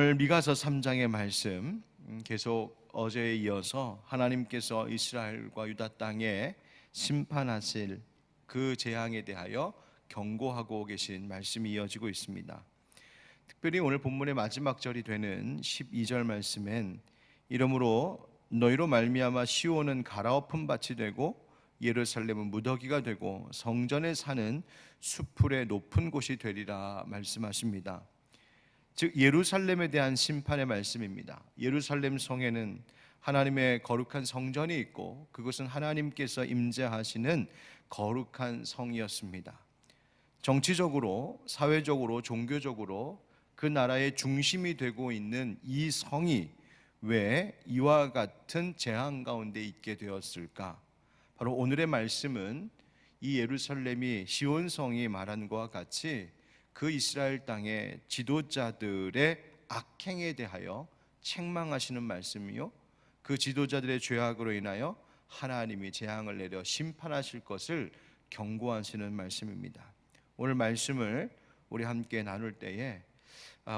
오늘 미가서 3장의 말씀 계속 어제에 이어서 하나님께서 이스라엘과 유다 땅에 심판하실 그 재앙에 대하여 경고하고 계신 말씀이 이어지고 있습니다. 특별히 오늘 본문의 마지막 절이 되는 12절 말씀엔 이러므로 너희로 말미암아 시온은 갈아엎은 밭이 되고 예루살렘은 무더기가 되고 성전에 사는 수풀의 높은 곳이 되리라 말씀하십니다. 즉 예루살렘에 대한 심판의 말씀입니다. 예루살렘 성에는 하나님의 거룩한 성전이 있고 그것은 하나님께서 임재하시는 거룩한 성이었습니다. 정치적으로, 사회적으로, 종교적으로 그 나라의 중심이 되고 있는 이 성이 왜 이와 같은 재앙 가운데 있게 되었을까? 바로 오늘의 말씀은 이 예루살렘이 시온성이 말한 것과 같이 그 이스라엘 땅의 지도자들의 악행에 대하여 책망하시는 말씀이요, 그 지도자들의 죄악으로 인하여 하나님이 재앙을 내려 심판하실 것을 경고하시는 말씀입니다. 오늘 말씀을 우리 함께 나눌 때에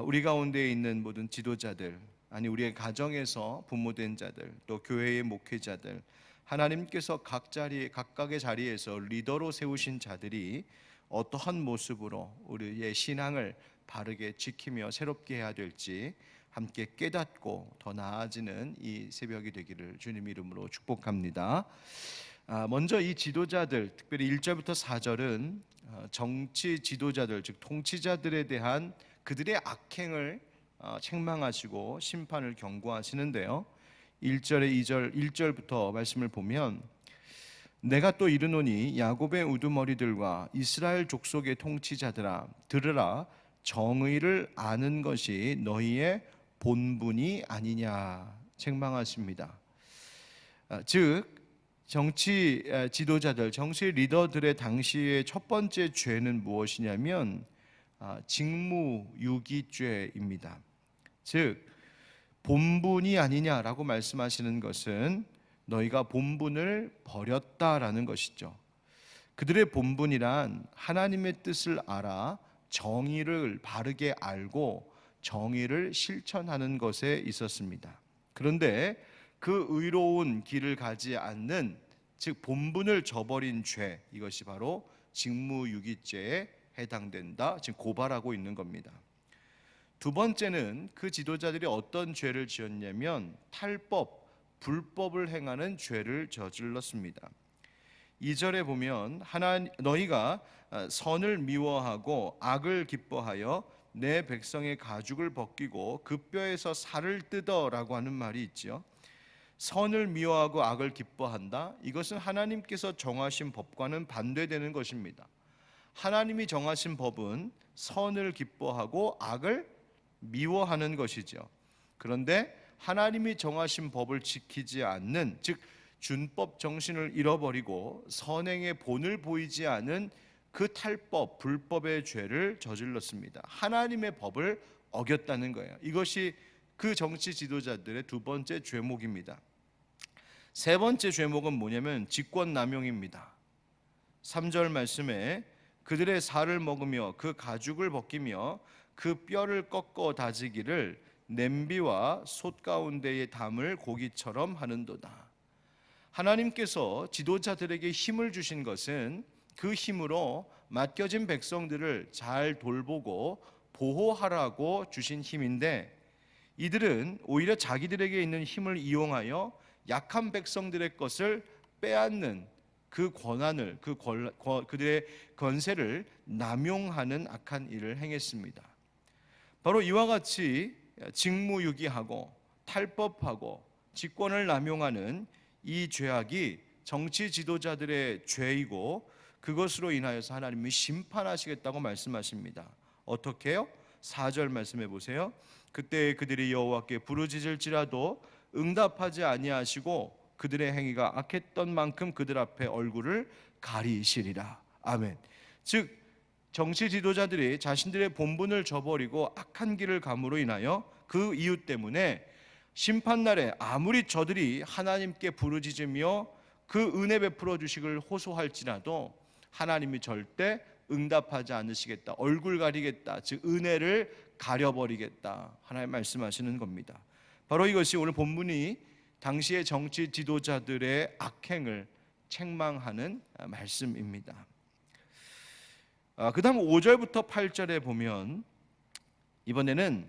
우리 가운데 있는 모든 지도자들, 아니 우리의 가정에서 부모된 자들, 또 교회의 목회자들, 하나님께서 각각의 자리에서 리더로 세우신 자들이 어떠한 모습으로 우리의 신앙을 바르게 지키며 새롭게 해야 될지 함께 깨닫고 더 나아지는 이 새벽이 되기를 주님 이름으로 축복합니다. 먼저 이 지도자들, 특별히 1절부터 4절은 정치 지도자들, 즉 통치자들에 대한 그들의 악행을 책망하시고 심판을 경고하시는데요. 1절에 2절, 1절부터 말씀을 보면 내가 또 이르노니 야곱의 우두머리들과 이스라엘 족속의 통치자들아 들으라, 정의를 아는 것이 너희의 본분이 아니냐 책망하십니다. 즉 정치 지도자들, 정치 리더들의 당시의 첫 번째 죄는 무엇이냐면 직무유기죄입니다. 즉 본분이 아니냐라고 말씀하시는 것은 너희가 본분을 버렸다라는 것이죠. 그들의 본분이란 하나님의 뜻을 알아 정의를 바르게 알고 정의를 실천하는 것에 있었습니다. 그런데 그 의로운 길을 가지 않는, 즉 본분을 저버린 죄, 이것이 바로 직무유기죄에 해당된다, 지금 고발하고 있는 겁니다. 두 번째는 그 지도자들이 어떤 죄를 지었냐면 탈법, 불법을 행하는 죄를 저질렀습니다. 2절에 보면 너희가 선을 미워하고 악을 기뻐하여 내 백성의 가죽을 벗기고 그 뼈에서 살을 뜯어라고 하는 말이 있죠. 선을 미워하고 악을 기뻐한다, 이것은 하나님께서 정하신 법과는 반대되는 것입니다. 하나님이 정하신 법은 선을 기뻐하고 악을 미워하는 것이죠. 그런데 하나님이 정하신 법을 지키지 않는, 즉 준법 정신을 잃어버리고 선행의 본을 보이지 않은 그 탈법, 불법의 죄를 저질렀습니다. 하나님의 법을 어겼다는 거예요. 이것이 그 정치 지도자들의 두 번째 죄목입니다. 세 번째 죄목은 뭐냐면 직권남용입니다. 3절 말씀에 그들의 살을 먹으며 그 가죽을 벗기며 그 뼈를 꺾어 다지기를 냄비와 솥 가운데에 담을 고기처럼 하는도다. 하나님께서 지도자들에게 힘을 주신 것은 그 힘으로 맡겨진 백성들을 잘 돌보고 보호하라고 주신 힘인데, 이들은 오히려 자기들에게 있는 힘을 이용하여 약한 백성들의 것을 빼앗는 그 권한을, 그들의 권세를 남용하는 악한 일을 행했습니다. 바로 이와 같이 직무유기하고 탈법하고 직권을 남용하는 이 죄악이 정치 지도자들의 죄이고 그것으로 인하여서 하나님이 심판하시겠다고 말씀하십니다. 어떻게 해요? 4절 말씀해 보세요. 그때 그들이 여호와께 부르짖을지라도 응답하지 아니하시고 그들의 행위가 악했던 만큼 그들 앞에 얼굴을 가리시리라. 아멘. 즉 정치 지도자들이 자신들의 본분을 저버리고 악한 길을 감으로 인하여 그 이유 때문에 심판날에 아무리 저들이 하나님께 부르짖으며 그 은혜 베풀어 주시기를 호소할지라도 하나님이 절대 응답하지 않으시겠다, 얼굴 가리겠다, 즉 은혜를 가려버리겠다, 하나님 말씀하시는 겁니다. 바로 이것이 오늘 본문이 당시의 정치 지도자들의 악행을 책망하는 말씀입니다. 그 다음 5절부터 8절에 보면 이번에는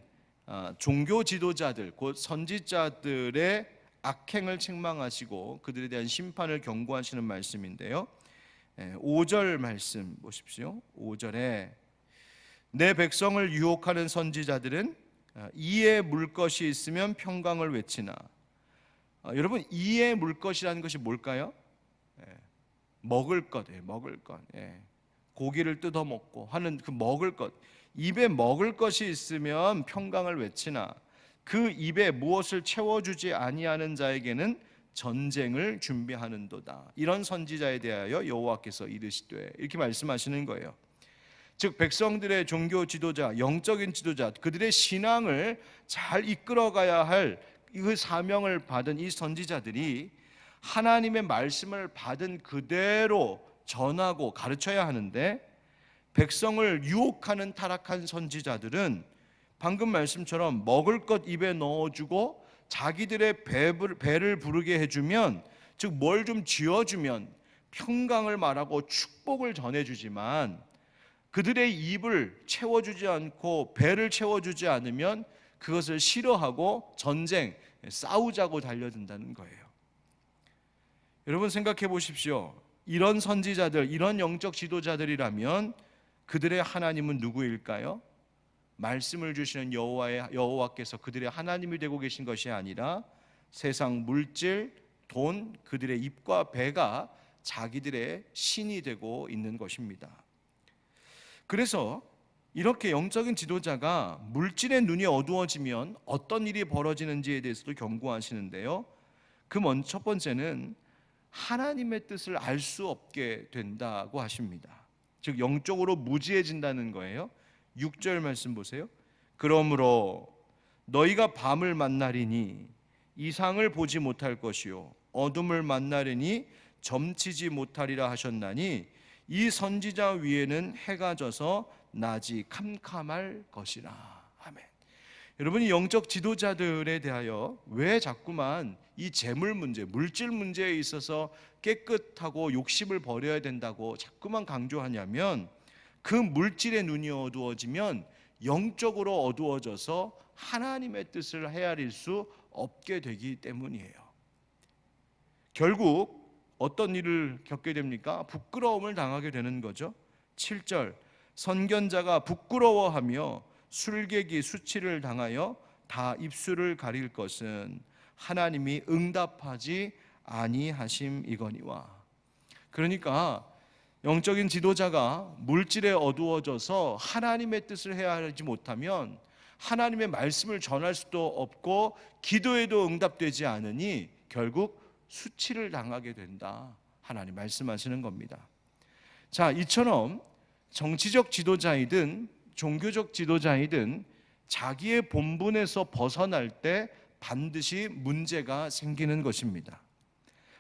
종교 지도자들, 곧 선지자들의 악행을 책망하시고 그들에 대한 심판을 경고하시는 말씀인데요. 5절 말씀 보십시오. 5절에 내 백성을 유혹하는 선지자들은 이에 물 것이 있으면 평강을 외치나. 여러분, 이에 물 것이라는 것이 뭘까요? 먹을 것, 먹을 것. 고기를 뜯어 먹고 하는 그 먹을 것. 입에 먹을 것이 있으면 평강을 외치나 그 입에 무엇을 채워주지 아니하는 자에게는 전쟁을 준비하는도다. 이런 선지자에 대하여 여호와께서 이르시되, 이렇게 말씀하시는 거예요. 즉 백성들의 종교 지도자, 영적인 지도자, 그들의 신앙을 잘 이끌어가야 할 그 사명을 받은 이 선지자들이 하나님의 말씀을 받은 그대로 전하고 가르쳐야 하는데, 백성을 유혹하는 타락한 선지자들은 방금 말씀처럼 먹을 것 입에 넣어주고 자기들의 배를 부르게 해주면, 즉 뭘 좀 쥐어주면 평강을 말하고 축복을 전해주지만 그들의 입을 채워주지 않고 배를 채워주지 않으면 그것을 싫어하고 전쟁, 싸우자고 달려든다는 거예요. 여러분 생각해 보십시오. 이런 선지자들, 이런 영적 지도자들이라면 그들의 하나님은 누구일까요? 말씀을 주시는 여호와께서 그들의 하나님이 되고 계신 것이 아니라 세상 물질, 돈, 그들의 입과 배가 자기들의 신이 되고 있는 것입니다. 그래서 이렇게 영적인 지도자가 물질의 눈이 어두워지면 어떤 일이 벌어지는지에 대해서도 경고하시는데요. 첫 번째는 하나님의 뜻을 알 수 없게 된다고 하십니다. 즉 영적으로 무지해진다는 거예요. 6절 말씀 보세요. 그러므로 너희가 밤을 만나리니 이상을 보지 못할 것이요 어둠을 만나리니 점치지 못하리라 하셨나니 이 선지자 위에는 해가 져서 낮이 캄캄할 것이라. 아멘. 여러분이 영적 지도자들에 대하여 왜 자꾸만 이 재물 문제, 물질 문제에 있어서 깨끗하고 욕심을 버려야 된다고 자꾸만 강조하냐면, 그 물질의 눈이 어두워지면 영적으로 어두워져서 하나님의 뜻을 헤아릴 수 없게 되기 때문이에요. 결국 어떤 일을 겪게 됩니까? 부끄러움을 당하게 되는 거죠. 7절 선견자가 부끄러워하며 술객이 수치를 당하여 다 입술을 가릴 것은 하나님이 응답하지 아니하심이거니와. 그러니까 영적인 지도자가 물질에 어두워져서 하나님의 뜻을 헤아리지 못하면 하나님의 말씀을 전할 수도 없고 기도에도 응답되지 않으니 결국 수치를 당하게 된다, 하나님 말씀하시는 겁니다. 자, 이처럼 정치적 지도자이든 종교적 지도자이든 자기의 본분에서 벗어날 때 반드시 문제가 생기는 것입니다.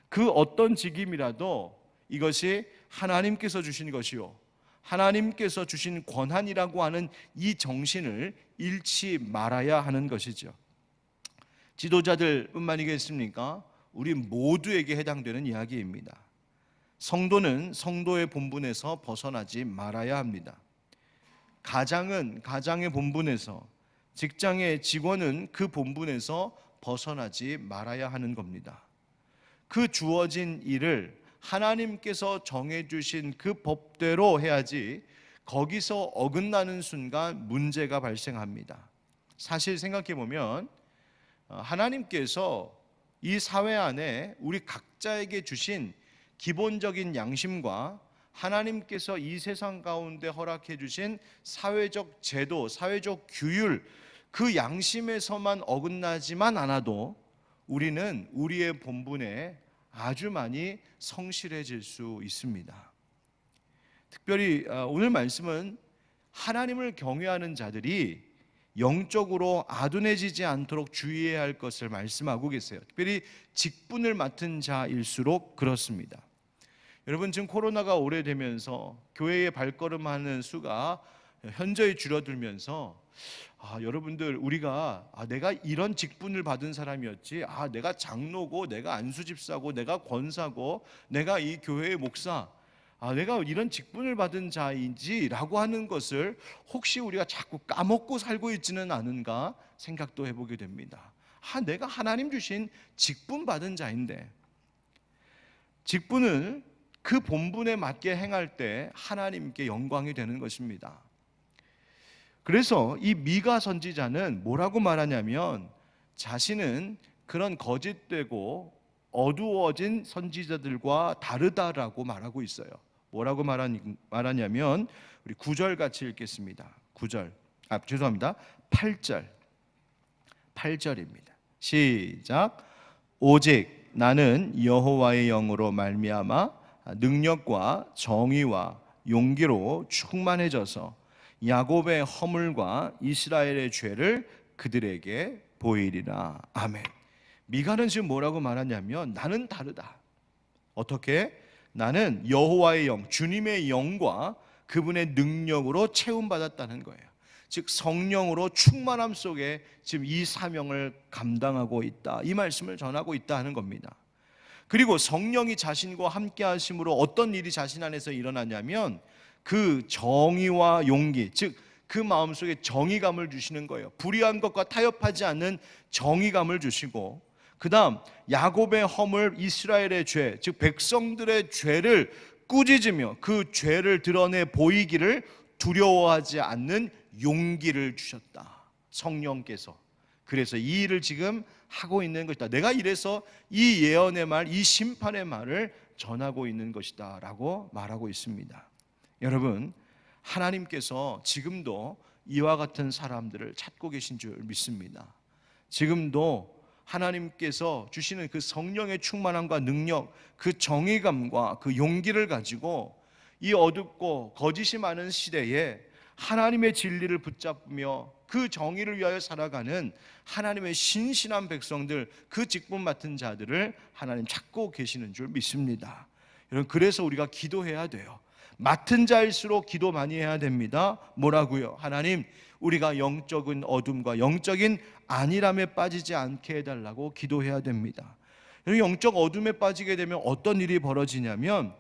그 어떤 직임이라도 이것이 하나님께서 주신 것이요 하나님께서 주신 권한이라고 하는 이 정신을 잃지 말아야 하는 것이죠. 지도자들뿐만이겠습니까? 우리 모두에게 해당되는 이야기입니다. 성도는 성도의 본분에서 벗어나지 말아야 합니다. 가장은 가장의 본분에서, 직장의 직원은 그 본분에서 벗어나지 말아야 하는 겁니다. 그 주어진 일을 하나님께서 정해주신 그 법대로 해야지 거기서 어긋나는 순간 문제가 발생합니다. 사실 생각해 보면 하나님께서 이 사회 안에 우리 각자에게 주신 기본적인 양심과 하나님께서 이 세상 가운데 허락해 주신 사회적 제도, 사회적 규율, 그 양심에서만 어긋나지만 않아도 우리는 우리의 본분에 아주 많이 성실해질 수 있습니다. 특별히 오늘 말씀은 하나님을 경외하는 자들이 영적으로 아둔해지지 않도록 주의해야 할 것을 말씀하고 계세요. 특별히 직분을 맡은 자일수록 그렇습니다. 여러분, 지금 코로나가 오래되면서 교회에 발걸음하는 수가 현저히 줄어들면서 여러분들 우리가 내가 이런 직분을 받은 사람이었지, 내가 장로고 내가 안수집사고 내가 권사고 내가 이 교회의 목사, 내가 이런 직분을 받은 자인지라고 하는 것을 혹시 우리가 자꾸 까먹고 살고 있지는 않은가 생각도 해보게 됩니다. 내가 하나님 주신 직분 받은 자인데, 직분을 그 본분에 맞게 행할 때 하나님께 영광이 되는 것입니다. 그래서 이 미가 선지자는 뭐라고 말하냐면, 자신은 그런 거짓되고 어두워진 선지자들과 다르다라고 말하고 있어요. 뭐라고 말하냐면, 우리 9절 같이 읽겠습니다. 9절, 죄송합니다. 8절입니다. 시작. 오직 나는 여호와의 영으로 말미암아 능력과 정의와 용기로 충만해져서 야곱의 허물과 이스라엘의 죄를 그들에게 보이리라. 아멘. 미가는 지금 뭐라고 말하냐면, 나는 다르다. 어떻게? 나는 여호와의 영, 주님의 영과 그분의 능력으로 채움받았다는 거예요. 즉 성령으로 충만함 속에 지금 이 사명을 감당하고 있다, 이 말씀을 전하고 있다 하는 겁니다. 그리고 성령이 자신과 함께 하심으로 어떤 일이 자신 안에서 일어나냐면, 그 정의와 용기, 즉 그 마음속에 정의감을 주시는 거예요. 불의한 것과 타협하지 않는 정의감을 주시고, 그 다음 야곱의 허물, 이스라엘의 죄, 즉 백성들의 죄를 꾸짖으며 그 죄를 드러내 보이기를 두려워하지 않는 용기를 주셨다, 성령께서. 그래서 이 일을 지금 하고 있는 것이다. 내가 이래서 이 예언의 말, 이 심판의 말을 전하고 있는 것이다 라고 말하고 있습니다. 여러분, 하나님께서 지금도 이와 같은 사람들을 찾고 계신 줄 믿습니다. 지금도 하나님께서 주시는 그 성령의 충만함과 능력, 그 정의감과 그 용기를 가지고 이 어둡고 거짓이 많은 시대에 하나님의 진리를 붙잡으며 그 정의를 위하여 살아가는 하나님의 신실한 백성들, 그 직분 맡은 자들을 하나님 찾고 계시는 줄 믿습니다. 여러분, 그래서 우리가 기도해야 돼요. 맡은 자일수록 기도 많이 해야 됩니다. 뭐라고요? 하나님, 우리가 영적인 어둠과 영적인 안일함에 빠지지 않게 해달라고 기도해야 됩니다. 영적 어둠에 빠지게 되면 어떤 일이 벌어지냐면,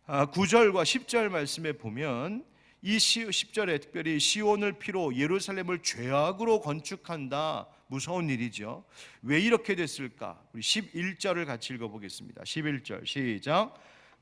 9절과 10절 말씀에 보면 이 10절에 특별히 시온을 피로 예루살렘을 죄악으로 건축한다. 무서운 일이죠. 왜 이렇게 됐을까? 우리 11절을 같이 읽어보겠습니다. 11절 시작.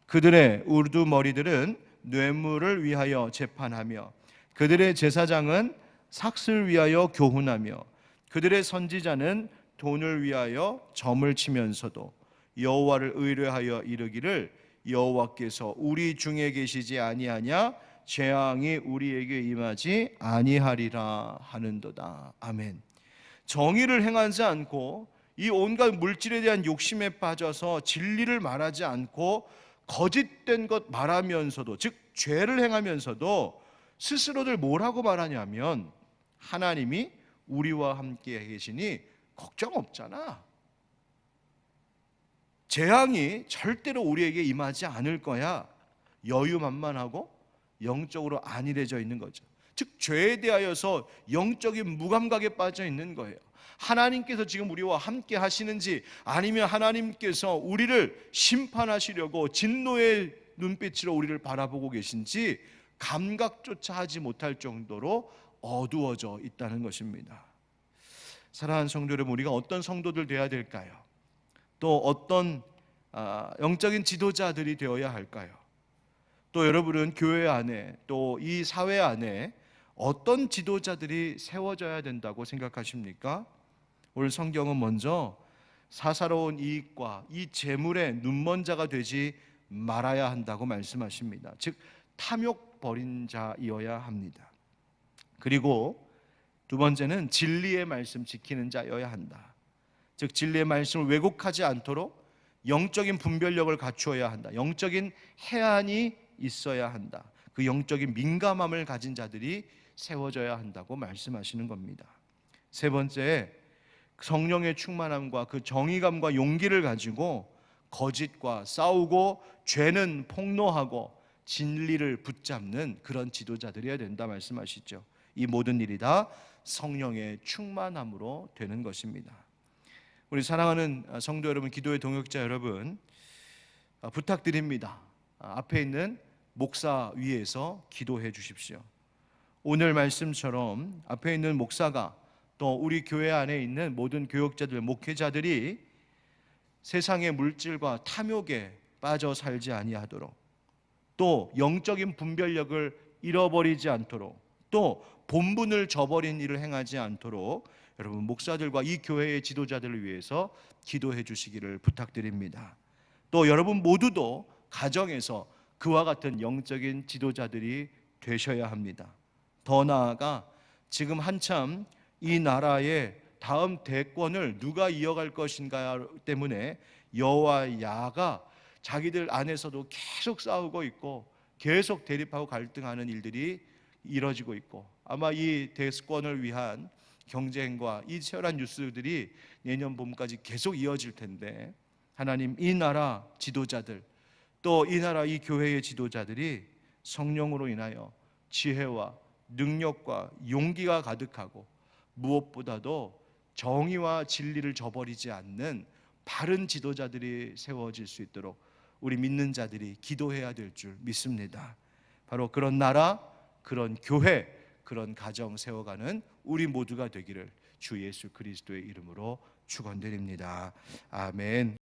그들의 우두머리들은 뇌물을 위하여 재판하며 그들의 제사장은 삭슬 위하여 교훈하며 그들의 선지자는 돈을 위하여 점을 치면서도 여호와를 의뢰하여 이르기를 여호와께서 우리 중에 계시지 아니하냐, 재앙이 우리에게 임하지 아니하리라 하는도다. 아멘. 정의를 행하지 않고 이 온갖 물질에 대한 욕심에 빠져서 진리를 말하지 않고 거짓된 것 말하면서도, 즉 죄를 행하면서도 스스로들 뭐라고 말하냐면, 하나님이 우리와 함께 계시니 걱정 없잖아, 재앙이 절대로 우리에게 임하지 않을 거야, 여유만만하고 영적으로 안일해져 있는 거죠. 즉 죄에 대하여서 영적인 무감각에 빠져 있는 거예요. 하나님께서 지금 우리와 함께 하시는지, 아니면 하나님께서 우리를 심판하시려고 진노의 눈빛으로 우리를 바라보고 계신지 감각조차 하지 못할 정도로 어두워져 있다는 것입니다. 사랑하는 성도 여러분, 우리가 어떤 성도들 되어야 될까요? 또 어떤 영적인 지도자들이 되어야 할까요? 또 여러분은 교회 안에, 또 이 사회 안에 어떤 지도자들이 세워져야 된다고 생각하십니까? 오늘 성경은 먼저 사사로운 이익과 이 재물에 눈먼 자가 되지 말아야 한다고 말씀하십니다. 즉 탐욕 버린 자이어야 합니다. 그리고 두 번째는 진리의 말씀 지키는 자여야 한다. 즉 진리의 말씀을 왜곡하지 않도록 영적인 분별력을 갖추어야 한다. 영적인 해안이 있어야 한다. 그 영적인 민감함을 가진 자들이 세워져야 한다고 말씀하시는 겁니다. 세 번째, 성령의 충만함과 그 정의감과 용기를 가지고 거짓과 싸우고 죄는 폭로하고 진리를 붙잡는 그런 지도자들이어야 된다 말씀하시죠. 이 모든 일이 다 성령의 충만함으로 되는 것입니다. 우리 사랑하는 성도 여러분, 기도의 동역자 여러분, 부탁드립니다. 앞에 있는 목사 위에서 기도해 주십시오. 오늘 말씀처럼 앞에 있는 목사가 또 우리 교회 안에 있는 모든 교역자들, 목회자들이 세상의 물질과 탐욕에 빠져 살지 아니하도록, 또 영적인 분별력을 잃어버리지 않도록, 또 본분을 저버린 일을 행하지 않도록 여러분 목사들과 이 교회의 지도자들을 위해서 기도해 주시기를 부탁드립니다. 또 여러분 모두도 가정에서 그와 같은 영적인 지도자들이 되셔야 합니다. 더 나아가 지금 한참 이 나라의 다음 대권을 누가 이어갈 것인가 때문에 여와 야가 자기들 안에서도 계속 싸우고 있고 계속 대립하고 갈등하는 일들이 이뤄지고 있고, 아마 이 대권을 위한 경쟁과 이 치열한 뉴스들이 내년 봄까지 계속 이어질 텐데, 하나님 이 나라 지도자들, 또 이 나라 이 교회의 지도자들이 성령으로 인하여 지혜와 능력과 용기가 가득하고 무엇보다도 정의와 진리를 저버리지 않는 바른 지도자들이 세워질 수 있도록 우리 믿는 자들이 기도해야 될 줄 믿습니다. 바로 그런 나라, 그런 교회, 그런 가정 세워가는 우리 모두가 되기를 주 예수 그리스도의 이름으로 축원드립니다. 아멘.